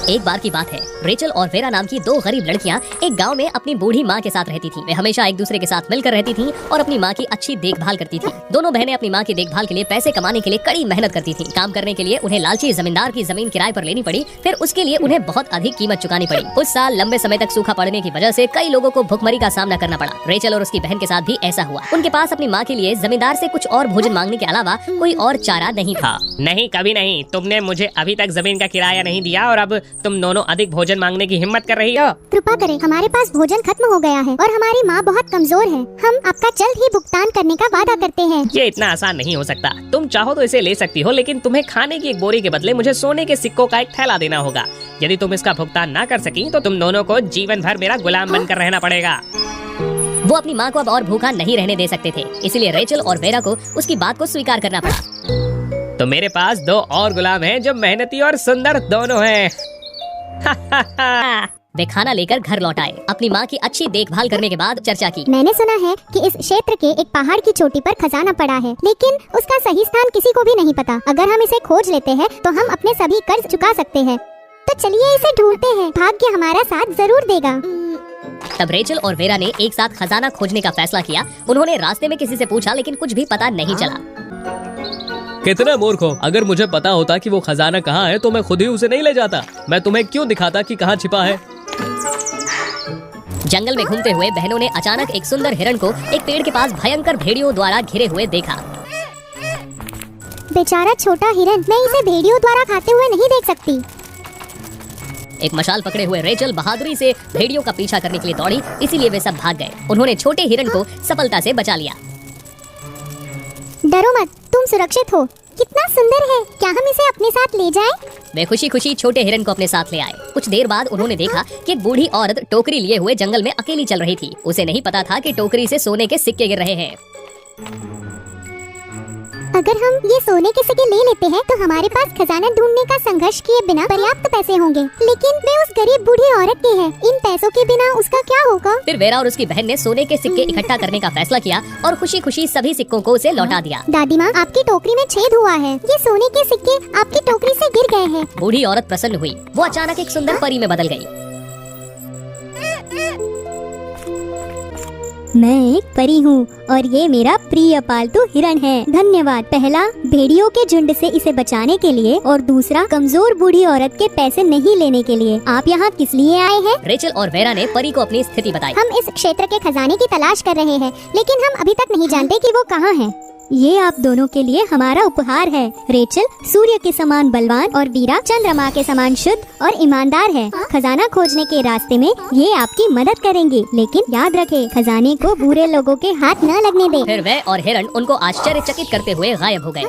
एक बार की बात है, रेचल और वेरा नाम की दो गरीब लड़कियां एक गांव में अपनी बूढ़ी माँ के साथ रहती थीं। वे हमेशा एक दूसरे के साथ मिलकर रहती थीं और अपनी माँ की अच्छी देखभाल करती थीं। दोनों बहनें अपनी माँ की देखभाल के लिए पैसे कमाने के लिए कड़ी मेहनत करती थीं। काम करने के लिए उन्हें लालची जमींदार की जमीन किराए पर लेनी पड़ी, फिर उसके लिए उन्हें बहुत अधिक कीमत चुकानी पड़ी। उस साल लंबे समय तक सूखा पड़ने की वजह से कई लोगों को भुखमरी का सामना करना पड़ा। रेचल और उसकी बहन के साथ भी ऐसा हुआ। उनके पास अपनी माँ के लिए जमींदार से कुछ और भोजन मांगने के अलावा कोई और चारा नहीं था। नहीं, कभी नहीं। तुमने मुझे अभी तक जमीन का किराया नहीं दिया और अब तुम दोनों अधिक भोजन मांगने की हिम्मत कर रही हो। कृपा करें, हमारे पास भोजन खत्म हो गया है और हमारी माँ बहुत कमजोर है। हम आपका जल्द ही भुगतान करने का वादा करते हैं। ये इतना आसान नहीं हो सकता। तुम चाहो तो इसे ले सकती हो, लेकिन तुम्हें खाने की एक बोरी के बदले मुझे सोने के सिक्कों का एक थैला देना होगा। यदि तुम इसका भुगतान ना कर सकी तो तुम दोनों को जीवन भर मेरा गुलाम बनकर रहना पड़ेगा। वो अपनी माँ को अब और भूखा नहीं रहने दे सकते थे, इसलिए रेचल और वेरा को उसकी बात को स्वीकार करना पड़ा। तो मेरे पास दो और गुलाम हैं जो मेहनती और सुंदर दोनों हैं। वे खाना लेकर घर लौट आए। अपनी माँ की अच्छी देखभाल करने के बाद चर्चा की। मैंने सुना है कि इस क्षेत्र के एक पहाड़ की चोटी पर खजाना पड़ा है, लेकिन उसका सही स्थान किसी को भी नहीं पता। अगर हम इसे खोज लेते हैं तो हम अपने सभी कर्ज चुका सकते हैं। तो चलिए इसे ढूंढते हैं, भाग्य हमारा साथ जरूर देगा। तब रेचल और वेरा ने एक साथ खजाना खोजने का फैसला किया। उन्होंने रास्ते में किसी से पूछा, लेकिन कुछ भी पता नहीं चला। कितना मूर्ख हो! अगर मुझे पता होता कि वो खजाना कहाँ है तो मैं खुद ही उसे नहीं ले जाता। मैं तुम्हें क्यों दिखाता कि कहाँ छिपा है। जंगल में घूमते हुए बहनों ने अचानक एक सुंदर हिरण को एक पेड़ के पास भयंकर भेड़ियों द्वारा घिरे हुए देखा। बेचारा छोटा हिरण, मैं इसे भेड़ियों द्वारा खाते हुए नहीं देख सकती। एक मशाल पकड़े हुए रेचल बहादुरी से भेड़ियों का पीछा करने के लिए दौड़ी, इसीलिए वे सब भाग गए। उन्होंने छोटे हिरण को सफलता से बचा लिया। डरो मत, तुम सुरक्षित हो। कितना सुंदर है, क्या हम इसे अपने साथ ले जाएं? वे खुशी खुशी छोटे हिरण को अपने साथ ले आए। कुछ देर बाद उन्होंने देखा कि एक बूढ़ी औरत टोकरी लिए हुए जंगल में अकेली चल रही थी। उसे नहीं पता था कि टोकरी से सोने के सिक्के गिर रहे हैं। अगर हम ये सोने के सिक्के ले लेते हैं तो हमारे पास खजाना ढूंढने का संघर्ष किए बिना पर्याप्त पैसे होंगे, लेकिन वे उस गरीब बूढ़ी औरत के हैं। इन पैसों के बिना उसका क्या होगा? फिर वेरा और उसकी बहन ने सोने के सिक्के इकट्ठा करने का फैसला किया और खुशी खुशी सभी सिक्कों को उसे लौटा दिया। दादी माँ, आपकी टोकरी में छेद हुआ है। ये सोने के सिक्के आपकी टोकरी से गिर गए हैं। बूढ़ी औरत प्रसन्न हुई। वो अचानक एक सुंदर परी में बदल गई। मैं एक परी हूँ और ये मेरा प्रिय पालतू हिरण है। धन्यवाद। पहला, भेड़ियों के झुंड से इसे बचाने के लिए, और दूसरा, कमजोर बूढ़ी औरत के पैसे नहीं लेने के लिए। आप यहाँ किस लिए आए हैं? रेचल और वेरा ने परी को अपनी स्थिति बताई। हम इस क्षेत्र के खजाने की तलाश कर रहे हैं, लेकिन हम अभी तक नहीं जानते कि वो कहाँ है। ये आप दोनों के लिए हमारा उपहार है। रेचल सूर्य के समान बलवान और वीरा चंद्रमा के समान शुद्ध और ईमानदार है। खजाना खोजने के रास्ते में ये आपकी मदद करेंगे, लेकिन याद रखें, खजाने को बुरे लोगों के हाथ न लगने दें। फिर वे और हिरण उनको आश्चर्यचकित करते हुए गायब हो गए।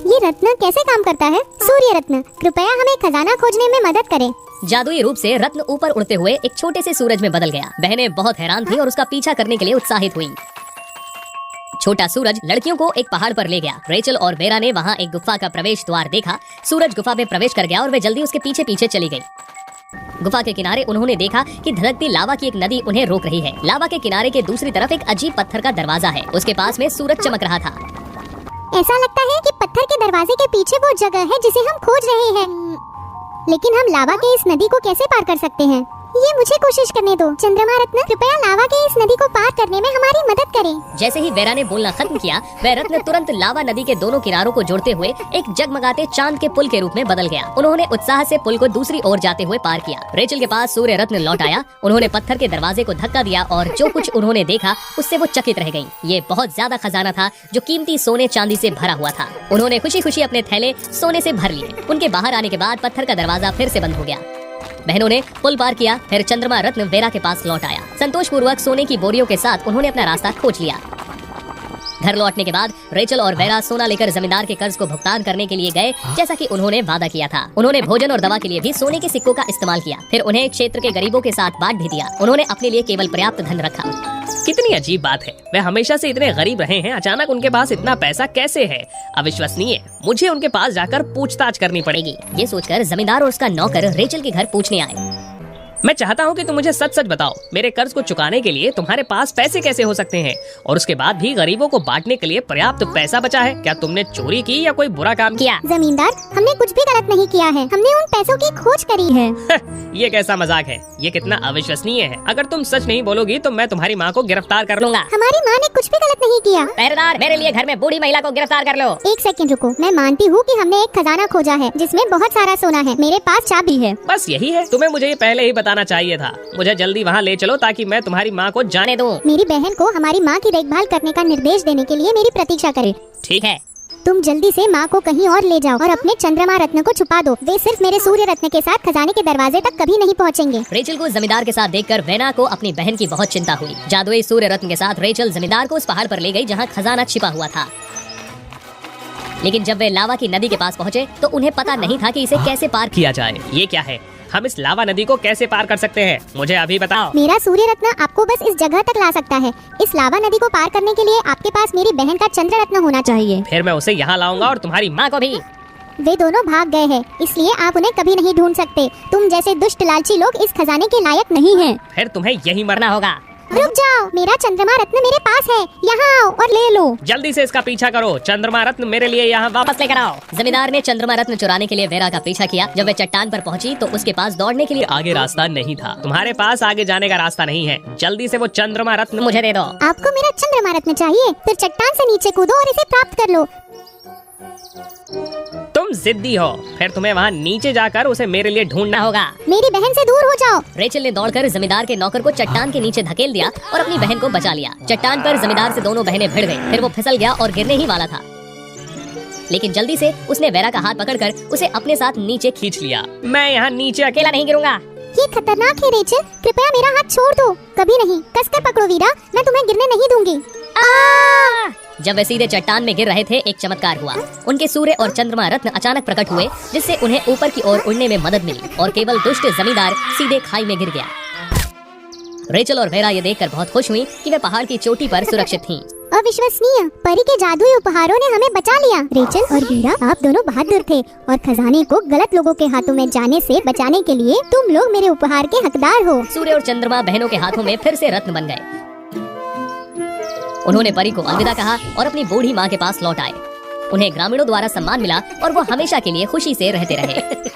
ये रत्न कैसे काम करता है? सूर्य रत्न, कृपया हमें खजाना खोजने में मदद करें। जादुई रूप से रत्न ऊपर उड़ते हुए एक छोटे से सूरज में बदल गया। बहनें बहुत हैरान थीं और उसका पीछा करने के लिए उत्साहित हुई। छोटा सूरज लड़कियों को एक पहाड़ पर ले गया। रेचल और वेरा ने वहाँ एक गुफा का प्रवेश द्वार देखा। सूरज गुफा में प्रवेश कर गया और वे जल्दी उसके पीछे पीछे चली गई। गुफा के किनारे उन्होंने देखा कि धधकती लावा की एक नदी उन्हें रोक रही है। लावा के किनारे के दूसरी तरफ एक अजीब पत्थर का दरवाजा है। उसके पास में सूरज चमक रहा था। ऐसा लगता है कि पत्थर के दरवाजे के पीछे वो जगह है जिसे हम खोज रहे हैं, लेकिन हम लावा के इस नदी को कैसे पार कर सकते हैं? ये मुझे कोशिश करने दो। चंद्रमा रत्न, कृपया लावा के इस नदी को पार करने में हमारी मदद करें। जैसे ही वेरा ने बोलना खत्म किया, वह रत्न तुरंत लावा नदी के दोनों किनारों को जोड़ते हुए एक जगमगाते चांद के पुल के रूप में बदल गया। उन्होंने उत्साह से पुल को दूसरी ओर जाते हुए पार किया। रेचल के पास सूर्य रत्न लौट आया। उन्होंने पत्थर के दरवाजे को धक्का दिया और जो कुछ उन्होंने देखा उससे वो चकित रह गयी। ये बहुत ज्यादा खजाना था जो कीमती सोने चांदी से भरा हुआ था। उन्होंने खुशी खुशी अपने थैले सोने से भर लिए। उनके बाहर आने के बाद पत्थर का दरवाजा फिर से बंद हो गया। बहनों ने पुल पार किया। फिर चंद्रमा रत्न वेरा के पास लौट आया। संतोषपूर्वक सोने की बोरियों के साथ उन्होंने अपना रास्ता खोज लिया। घर लौटने के बाद रेचल और वेरा सोना लेकर जमींदार के कर्ज को भुगतान करने के लिए गए, जैसा कि उन्होंने वादा किया था। उन्होंने भोजन और दवा के लिए भी सोने के सिक्कों का इस्तेमाल किया। फिर उन्हें क्षेत्र के गरीबों के साथ बांट भी दिया। उन्होंने अपने लिए केवल पर्याप्त धन रखा। कितनी अजीब बात है, वे हमेशा से इतने गरीब रहे हैं, अचानक उनके पास इतना पैसा कैसे है? अविश्वसनीय। मुझे उनके पास जाकर पूछताछ करनी पड़ेगी। ये सोचकर जमींदार और उसका नौकर रेचल के घर पूछने आए। मैं चाहता हूँ कि तुम मुझे सच सच बताओ, मेरे कर्ज को चुकाने के लिए तुम्हारे पास पैसे कैसे हो सकते हैं, और उसके बाद भी गरीबों को बांटने के लिए पर्याप्त पैसा बचा है? क्या तुमने चोरी की या कोई बुरा काम किया? जमींदार, हमने कुछ भी गलत नहीं किया है, हमने उन पैसों की खोज करी है। ये कैसा मजाक है? ये कितना अविश्वसनीय है। अगर तुम सच नहीं बोलोगी तो मैं तुम्हारी माँ को गिरफ्तार कर लूंगा। हमारी माँ ने कुछ भी गलत नहीं किया। पहरेदार, मेरे लिए घर में बूढ़ी महिला को गिरफ्तार कर लो। एक सेकंड रुको, मैं मानती हूँ कि हमने एक खजाना खोजा है जिसमें बहुत सारा सोना है, मेरे पास चाबी है। बस यही है? तुम्हें मुझे ये पहले ही बताना चाहिए था। मुझे जल्दी वहाँ ले चलो ताकि मैं तुम्हारी माँ को जाने दूँ। मेरी बहन को हमारी माँ की देखभाल करने का निर्देश देने के लिए मेरी प्रतीक्षा करे। ठीक है। तुम जल्दी से माँ को कहीं और ले जाओ और अपने चंद्रमा रत्न को छुपा दो। वे सिर्फ मेरे सूर्य रत्न के साथ खजाने के दरवाजे तक कभी नहीं पहुँचेंगे। रेचल को जमींदार के साथ देखकर वेना को अपनी बहन की बहुत चिंता हुई। जादुई सूर्य रत्न के साथ रेचल जमींदार को उस पहाड़ पर ले गई जहाँ खजाना छिपा हुआ था। लेकिन जब वे लावा की नदी के पास पहुँचे तो उन्हें पता नहीं था कि इसे कैसे पार किया जाए। ये क्या है? हम इस लावा नदी को कैसे पार कर सकते हैं? मुझे अभी बताओ। मेरा सूर्य रत्न आपको बस इस जगह तक ला सकता है। इस लावा नदी को पार करने के लिए आपके पास मेरी बहन का चंद्र रत्न होना चाहिए। फिर मैं उसे यहाँ लाऊंगा और तुम्हारी माँ को भी। वे दोनों भाग गए हैं, इसलिए आप उन्हें कभी नहीं ढूंढ सकते। तुम जैसे दुष्ट लालची लोग इस खजाने के लायक नहीं हैं। फिर तुम्हें यही मरना होगा। रुक जाओ, मेरा चंद्रमा रत्न मेरे पास है, यहाँ आओ और ले लो। जल्दी से इसका पीछा करो। चंद्रमा रत्न मेरे लिए यहाँ वापस लेकर आओ। जमींदार ने चंद्रमा रत्न चुराने के लिए वेरा का पीछा किया। जब वे चट्टान पर पहुंची तो उसके पास दौड़ने के लिए आगे रास्ता नहीं था। तुम्हारे पास आगे जाने का रास्ता नहीं है। जल्दी से वो चंद्रमा रत्न मुझे दे दो। आपको मेरा चंद्रमा रत्न चाहिए? फिर चट्टान से नीचे कूदो और इसे प्राप्त कर लो। तुम जिद्दी हो। फिर तुम्हें वहाँ नीचे जाकर उसे मेरे लिए ढूंढना होगा। मेरी बहन से दूर हो जाओ। रेचल ने दौड़कर जमींदार के नौकर को चट्टान के नीचे धकेल दिया और अपनी बहन को बचा लिया। चट्टान पर जमींदार से दोनों बहनें भिड़ गईं। फिर वो फिसल गया और गिरने ही वाला था, लेकिन जल्दी से उसने वेरा का हाथ पकड़कर उसे अपने साथ नीचे खींच लिया। मैं यहाँ नीचे अकेला नहीं गिरूंगा। ये खतरनाक है रेचल, कृपया मेरा हाथ छोड़ दो। कभी नहीं, कसकर पकड़ो वीरा, मैं तुम्हें गिरने नहीं दूंगी। जब वे सीधे चट्टान में गिर रहे थे, एक चमत्कार हुआ। उनके सूर्य और चंद्रमा रत्न अचानक प्रकट हुए, जिससे उन्हें ऊपर की ओर उड़ने में मदद मिली और केवल दुष्ट जमींदार सीधे खाई में गिर गया। रेचल और वेरा ये देखकर बहुत खुश हुई कि वे पहाड़ की चोटी पर सुरक्षित थीं। अविश्वसनीय, परी के जादुई उपहारों ने हमें बचा लिया। रेचल और वीरा, आप दोनों बहादुर थे और खजाने को गलत लोगों के हाथों में जाने से बचाने के लिए तुम लोग मेरे उपहार के हकदार हो। सूर्य और चंद्रमा बहनों के हाथों में फिर से रत्न बन गए। उन्होंने परी को अलविदा कहा और अपनी बूढ़ी माँ के पास लौट आए। उन्हें ग्रामीणों द्वारा सम्मान मिला और वो हमेशा के लिए खुशी से रहते रहे।